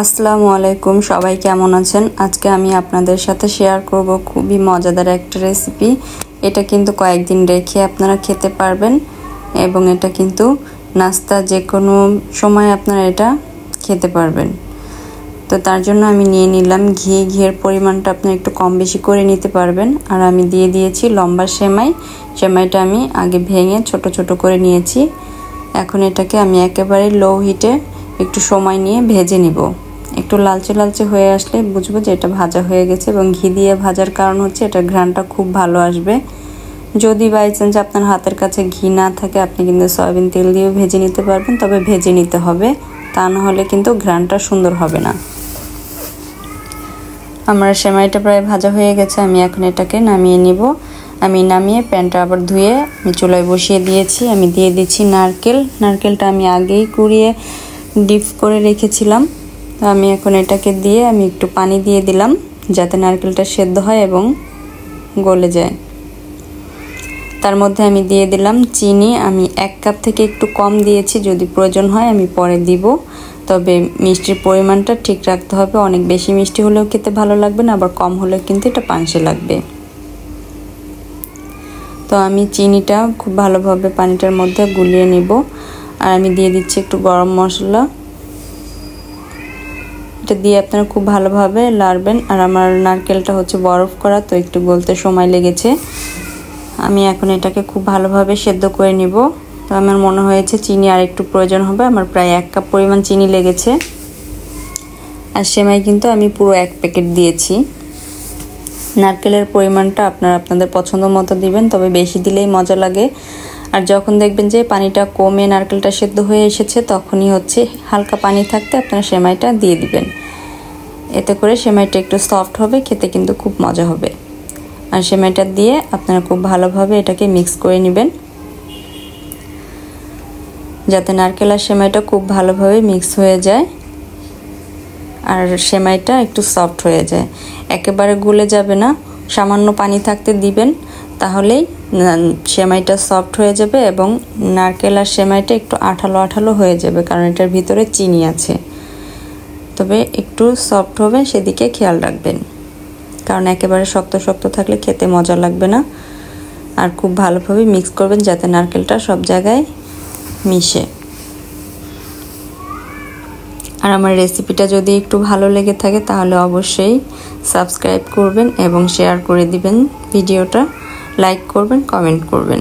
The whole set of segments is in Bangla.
আসসালামু আলাইকুম, সবাই কেমন আছেন? আজকে আমি আপনাদের সাথে শেয়ার করব খুবই মজাদার একটা রেসিপি। এটা কিন্তু কয়েকদিন রেখে আপনারা খেতে পারবেন এবং এটা কিন্তু নাস্তা যে কোনো সময় আপনারা এটা খেতে পারবেন। তো তার জন্য আমি নিয়ে নিলাম ঘি। ঘিয়ের পরিমাণটা আপনারা একটু কম বেশি করে নিতে পারবেন। আর আমি দিয়ে দিয়েছি লম্বা সেমাই। সেমাইটা আমি আগে ভেঙে ছোট ছোট করে নিয়েছি। এখন এটাকে আমি একেবারে লো হিটে একটু সময় নিয়ে ভেজে নিব। একটু লালচে লালচে হয়ে আসলে বুঝবো যে এটা ভাজা হয়ে গেছে এবং ঘি দিয়ে ভাজার কারণ হচ্ছে এটার ঘ্রাণটা খুব ভালো আসবে। যদি বাই চান্স আপনার হাতের কাছে ঘি না থাকে আপনি কিন্তু সয়াবিন তেল দিয়েও ভেজে নিতে পারবেন, তবে ভেজে নিতে হবে, তা না হলে কিন্তু ঘ্রাণটা সুন্দর হবে না। আমার সেমাইটা প্রায় ভাজা হয়ে গেছে, আমি এখন এটাকে নামিয়ে নিব। আমি নামিয়ে প্যানটা আবার ধুয়ে আমি চুলায় বসিয়ে দিয়েছি। আমি দিয়ে দিচ্ছি নারকেল। নারকেলটা আমি আগেই কুড়িয়ে ডিপ করে রেখেছিলাম। তো আমি এখন এটাকে দিয়ে আমি একটু পানি দিয়ে দিলাম যাতে নারকেলটা সেদ্ধ হয় এবং গলে যায়। তার মধ্যে আমি দিয়ে দিলাম চিনি। আমি 1 কাপ থেকে একটু কম দিয়েছি, যদি প্রয়োজন হয় আমি পরে দিব। তবে মিষ্টির পরিমাণটা ঠিক রাখতে হবে, অনেক বেশি মিষ্টি হলেও খেতে ভালো লাগবে না, আবার কম হলেও কিন্তু এটা পানসে লাগবে। তো আমি চিনিটা খুব ভালোভাবে পানিটার মধ্যে গুলিয়ে নিব। আর আমি দিয়ে দিচ্ছি একটু গরম মশলা। এটা দিয়ে আপনারা খুব ভালোভাবে লাড়বেন। আর আমার নারকেলটা হচ্ছে বরফ করা, তো একটু গলতে সময় লেগেছে। আমি এখন এটাকে খুব ভালোভাবে সেদ্ধ করে নিব। তো আমার মনে হয়েছে চিনি আর একটু প্রয়োজন হবে, আমার প্রায় 1 কাপ পরিমাণ চিনি লেগেছে। আর সেমাই কিন্তু আমি পুরো 1 প্যাকেট দিয়েছি। নারকেলের পরিমাণটা আপনারা আপনাদের পছন্দ মতো দিবেন, তবে বেশি দিলেই মজা লাগে। আর যখন দেখবেন যে পানিটা কমে নারকেলটা সেদ্ধ হয়ে এসেছে, তখনই হচ্ছে হালকা পানি থাকতে আপনারা সেমাইটা দিয়ে দিবেন। এতে করে সেমাইটা একটু সফট হবে, খেতে কিন্তু খুব মজা হবে। আর সেমাইটা দিয়ে আপনারা খুব ভালোভাবে এটাকে মিক্স করে নেবেন যাতে নারকেল আর সেমাইটা খুব ভালোভাবে মিক্স হয়ে যায় আর সেমাইটা একটু সফট হয়ে যায়। একেবারে গলে যাবে না, সামান্য পানি থাকতে দিবেন, তাহলেই সেমাইটা সফট হয়ে যাবে এবং নারকেল আর সেমাইটা একটু আঠালো আঠালো হয়ে যাবে, কারণ এটার ভিতরে চিনি আছে। তবে একটু সফট হবে সেদিকে খেয়াল রাখবেন, কারণ একেবারে শক্ত শক্ত থাকলে খেতে মজা লাগবে না। আর খুব ভালোভাবে মিক্স করবেন যাতে নারকেলটা সব জায়গায় মিশে। আর আমার রেসিপিটা যদি একটু ভালো লেগে থাকে তাহলে অবশ্যই সাবস্ক্রাইব করবেন এবং শেয়ার করে দিবেন ভিডিওটা, লাইক করবেন, কমেন্ট করবেন।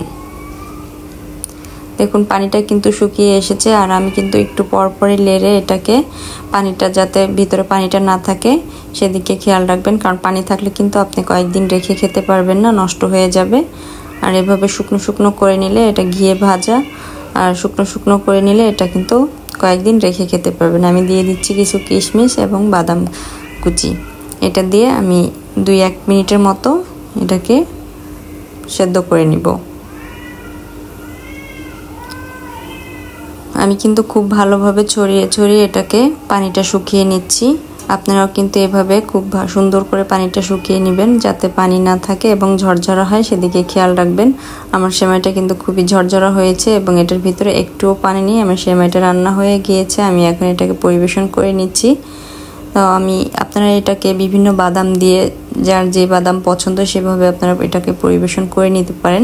দেখুন পানিটা কিন্তু শুকিয়ে এসেছে। আর আমি কিন্তু একটু পরপরই লেড়ে এটাকে পানিটা যাতে ভিতরে পানিটা না থাকে সেদিকে খেয়াল রাখবেন, কারণ পানি থাকলে কিন্তু আপনি কয়েকদিন রেখে খেতে পারবেন না, নষ্ট হয়ে যাবে। আর এভাবে শুকনো শুকনো করে নিলে এটা ঘিয়ে ভাজা, আর শুকনো শুকনো করে নিলে এটা কিন্তু কয়েকদিন রেখে খেতে পারবেন। আমি দিয়ে দিচ্ছি কিছু কিশমিশ এবং বাদাম কুচি। এটা দিয়ে আমি 2-1 মিনিটের মতো এটাকে সেদ্ধ করে নিব। আমি কিন্তু খুব ভালোভাবে ছড়িয়ে ছড়িয়ে এটাকে পানিটা শুকিয়ে নিচ্ছি। আপনারাও কিন্তু এভাবে খুব সুন্দর করে পানিটা শুকিয়ে নেবেন যাতে পানি না থাকে এবং ঝরঝরা হয়, সেদিকে খেয়াল রাখবেন। আমার সেমাইটা কিন্তু খুবই ঝরঝরা হয়েছে এবং এটার ভিতরে একটুও পানি নেই। আমার সেমাইটা রান্না হয়ে গিয়েছে। আমি এখন এটাকে পরিবেশন করে নিচ্ছি। তো আপনারা এটাকে বিভিন্ন বাদাম দিয়ে, যার যে বাদাম পছন্দ সেভাবে আপনারা এটাকে পরিবেশন করে নিতে পারেন।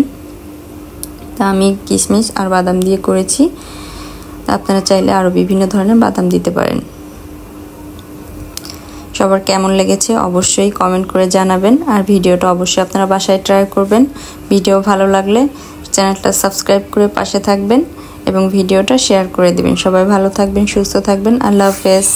তা আমি কিশমিশ আর বাদাম দিয়ে করেছি, আপনারা চাইলে আরও বিভিন্ন ধরনের বাদাম দিতে পারেন। সবার কেমন লেগেছে অবশ্যই কমেন্ট করে জানাবেন। আর ভিডিওটা অবশ্যই আপনারা বাসায় ট্রাই করবেন। ভিডিও ভালো লাগলে চ্যানেলটা সাবস্ক্রাইব করে পাশে থাকবেন এবং ভিডিওটা শেয়ার করে দিবেন। সবাই ভালো থাকবেন, সুস্থ থাকবেন। আল্লাহ হাফেজ।